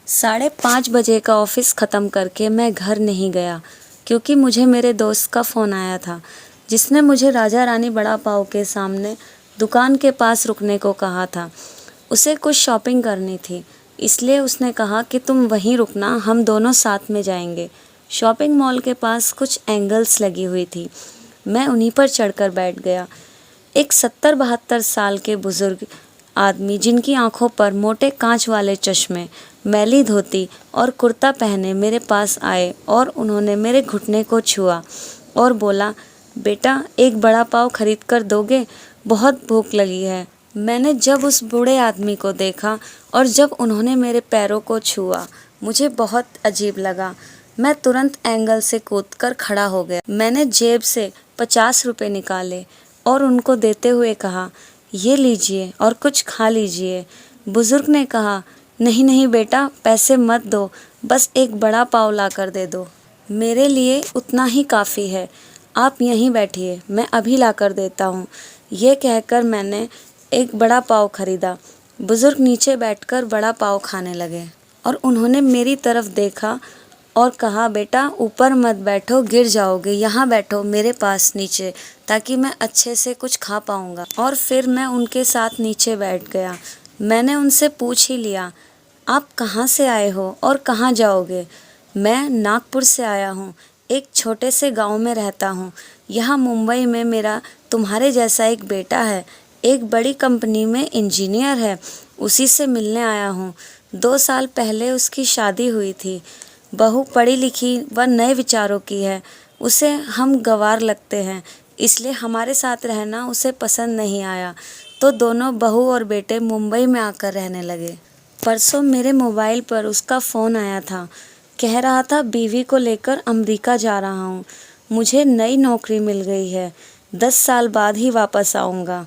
5:30 बजे का ऑफिस ख़त्म करके मैं घर नहीं गया क्योंकि मुझे मेरे दोस्त का फ़ोन आया था जिसने मुझे राजा रानी बड़ा पाव के सामने दुकान के पास रुकने को कहा था। उसे कुछ शॉपिंग करनी थी, इसलिए उसने कहा कि तुम वहीं रुकना, हम दोनों साथ में जाएंगे। शॉपिंग मॉल के पास कुछ एंगल्स लगी हुई थी, मैं उन्हीं पर चढ़कर बैठ गया। एक 70-72 साल के बुजुर्ग आदमी जिनकी आंखों पर मोटे कांच वाले चश्मे, मैली धोती और कुर्ता पहने मेरे पास आए और उन्होंने मेरे घुटने को छुआ और बोला, बेटा एक बड़ा पाव खरीद कर दोगे, बहुत भूख लगी है। मैंने जब उस बूढ़े आदमी को देखा और जब उन्होंने मेरे पैरों को छुआ, मुझे बहुत अजीब लगा। मैं तुरंत एंगल से कूदकर खड़ा हो गया। मैंने जेब से 50 रुपये निकाले और उनको देते हुए कहा, ये लीजिए और कुछ खा लीजिए। बुजुर्ग ने कहा, नहीं नहीं बेटा, पैसे मत दो, बस एक बड़ा पाव ला कर दे दो। मेरे लिए उतना ही काफ़ी है, आप यहीं बैठिए, मैं अभी ला कर देता हूँ। ये कहकर मैंने एक बड़ा पाव खरीदा। बुजुर्ग नीचे बैठकर बड़ा पाव खाने लगे और उन्होंने मेरी तरफ देखा और कहा, बेटा ऊपर मत बैठो, गिर जाओगे, यहाँ बैठो मेरे पास नीचे, ताकि मैं अच्छे से कुछ खा पाऊँगा। और फिर मैं उनके साथ नीचे बैठ गया। मैंने उनसे पूछ ही लिया, आप कहाँ से आए हो और कहाँ जाओगे? मैं नागपुर से आया हूँ, एक छोटे से गांव में रहता हूँ। यहाँ मुंबई में मेरा तुम्हारे जैसा एक बेटा है, एक बड़ी कंपनी में इंजीनियर है, उसी से मिलने आया हूँ। 2 साल पहले उसकी शादी हुई थी। बहू पढ़ी लिखी व नए विचारों की है, उसे हम गंवार लगते हैं, इसलिए हमारे साथ रहना उसे पसंद नहीं आया, तो दोनों बहू और बेटे मुंबई में आकर रहने लगे। परसों मेरे मोबाइल पर उसका फ़ोन आया था, कह रहा था बीवी को लेकर अमेरिका जा रहा हूँ, मुझे नई नौकरी मिल गई है, 10 साल बाद ही वापस आऊँगा।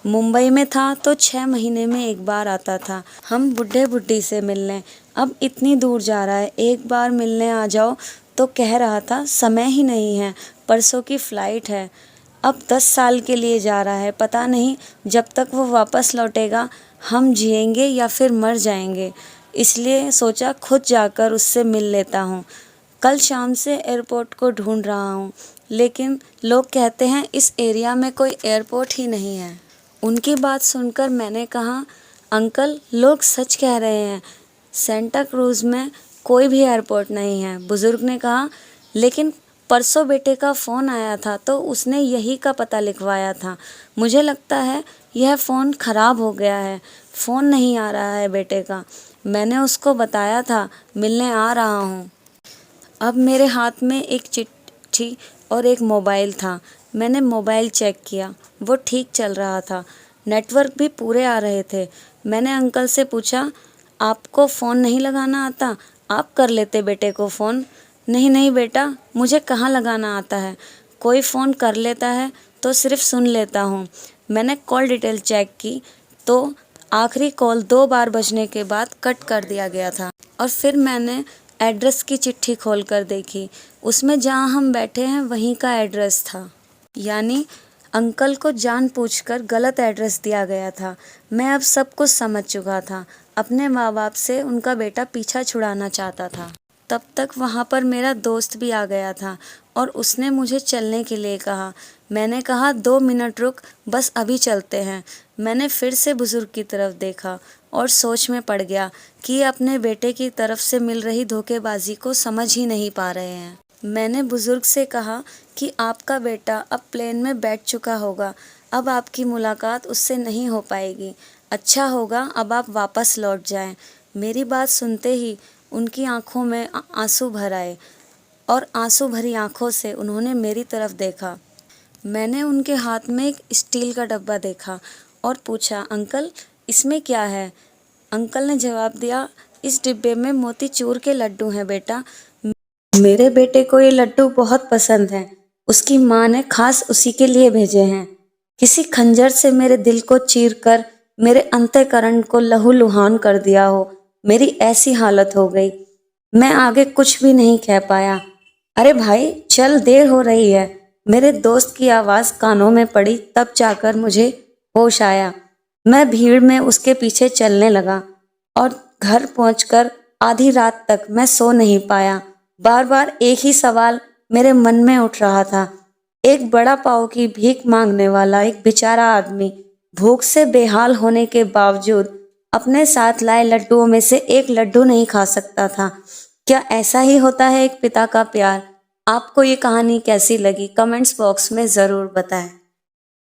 मुंबई में था तो 6 महीने में एक बार आता था, हम बुढ़े बुढ़ी से मिलने, अब इतनी दूर जा रहा है, एक बार मिलने आ जाओ। तो कह रहा था समय ही नहीं है, परसों की फ़्लाइट है, अब 10 साल के लिए जा रहा है, पता नहीं जब तक वो वापस लौटेगा हम जिएंगे या फिर मर जाएंगे, इसलिए सोचा खुद जाकर उससे मिल लेता हूँ। कल शाम से एयरपोर्ट को ढूंढ रहा हूँ, लेकिन लोग कहते हैं इस एरिया में कोई एयरपोर्ट ही नहीं है। उनकी बात सुनकर मैंने कहा, अंकल लोग सच कह रहे हैं, सेंटा क्रूज़ में कोई भी एयरपोर्ट नहीं है। बुजुर्ग ने कहा, लेकिन परसों बेटे का फ़ोन आया था तो उसने यही का पता लिखवाया था, मुझे लगता है यह फ़ोन ख़राब हो गया है, फ़ोन नहीं आ रहा है बेटे का। मैंने उसको बताया था मिलने आ रहा हूँ। अब मेरे हाथ में एक चिट्ठी और एक मोबाइल था। मैंने मोबाइल चेक किया, वो ठीक चल रहा था, नेटवर्क भी पूरे आ रहे थे। मैंने अंकल से पूछा, आपको फ़ोन नहीं लगाना आता, आप कर लेते बेटे को फ़ोन। नहीं नहीं बेटा, मुझे कहाँ लगाना आता है, कोई फ़ोन कर लेता है तो सिर्फ सुन लेता हूँ। मैंने कॉल डिटेल चेक की तो आखिरी कॉल 2 बार बजने के बाद कट कर दिया गया था और फिर मैंने एड्रेस की चिट्ठी खोलकर देखी, उसमें जहाँ हम बैठे हैं वहीं का एड्रेस था, यानी अंकल को जानबूझकर गलत एड्रेस दिया गया था। मैं अब सब कुछ समझ चुका था, अपने माँ बाप से उनका बेटा पीछा छुड़ाना चाहता था। तब तक वहाँ पर मेरा दोस्त भी आ गया था और उसने मुझे चलने के लिए कहा। मैंने कहा, 2 मिनट रुक, बस अभी चलते हैं। मैंने फिर से बुजुर्ग की तरफ देखा और सोच में पड़ गया कि अपने बेटे की तरफ से मिल रही धोखेबाजी को समझ ही नहीं पा रहे हैं। मैंने बुजुर्ग से कहा कि आपका बेटा अब प्लेन में बैठ चुका होगा, अब आपकी मुलाकात उससे नहीं हो पाएगी, अच्छा होगा अब आप वापस लौट जाएं। मेरी बात सुनते ही उनकी आंखों में आंसू भर आए और आंसू भरी आंखों से उन्होंने मेरी तरफ देखा। मैंने उनके हाथ में एक स्टील का डब्बा देखा और पूछा, अंकल इसमें क्या है? अंकल ने जवाब दिया, इस डिब्बे में मोतीचूर के लड्डू हैं बेटा, मेरे बेटे को ये लड्डू बहुत पसंद हैं, उसकी माँ ने खास उसी के लिए भेजे हैं। किसी खंजर से मेरे दिल को चीरकर मेरे अंतःकरण को लहूलुहान कर दिया हो, मेरी ऐसी हालत हो गई, मैं आगे कुछ भी नहीं कह पाया। अरे भाई चल, देर हो रही है। मेरे दोस्त की आवाज़ कानों में पड़ी, तब जाकर मुझे होश आया। मैं भीड़ में उसके पीछे चलने लगा और घर पहुंचकर आधी रात तक मैं सो नहीं पाया। बार बार एक ही सवाल मेरे मन में उठ रहा था। एक बड़ा पाव की भीख मांगने वाला एक बेचारा आदमी भूख से बेहाल होने के बावजूद अपने साथ लाए लड्डुओं में से एक लड्डू नहीं खा सकता था। क्या ऐसा ही होता है एक पिता का प्यार? आपको ये कहानी कैसी लगी? कमेंट्स बॉक्स में ज़रूर बताएं।